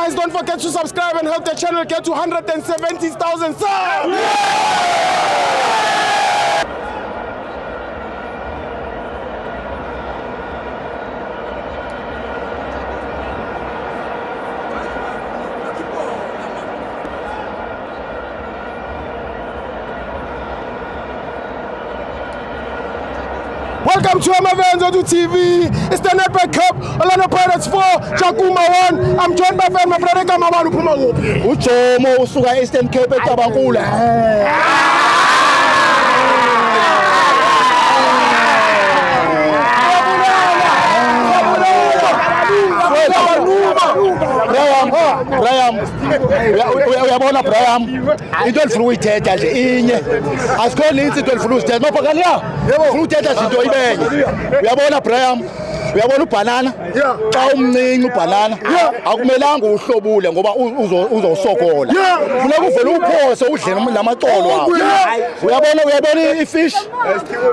Guys, don't forget to subscribe and help the channel get to 170,000 subs. Welcome to Amavenzo TV. It's the Nedbank Cup. Orlando Pirates 4, Chakuma 1. I'm joined by my brother Kamabanu Pumago. Uchomo usuka Eastern Cape eTabankula. Brian, uyabona Brian, into elifuna uyithetha nje inye. Asikho ninzi into elifuna uzithetha. Maphakani ya. Ufuna uthetha into ibenye. Uyabona Brian, uyabona ubanana? Xa umncinci ubanana, akumelanga uhlobule ngoba uzosokola. Funeka uvele uphose udle namaqolo akho. Uyabona ifish?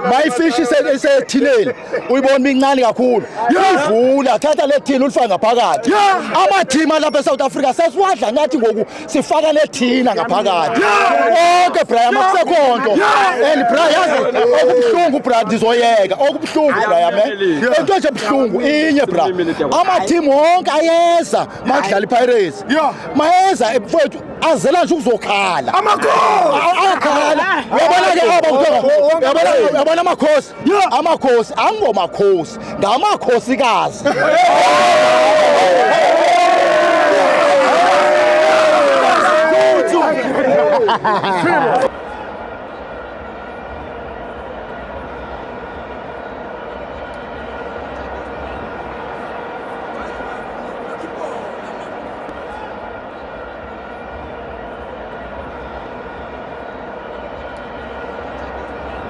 Mayifish isethineni. Uyibona mincane kakhulu. Ivula, thatha le thina ulifaka ngaphakathi. Amathima lapha eSouth Africa sesiwadla nathi ngoku sifaka lethina ngaphakathi. Okay Brian, akusekho nto. And Brian yazi okubuhlungu Brian ndizoyeka. Okubuhlungu Brian into nje buhlungu inye bra. Amateam wonke ayeza madlala iPirates. Mayeza mfowethu azela nje ukuzokhala. Akhala. Uyabona ke aba uyabona amakhosi angomakhosi ngamakhosikazi.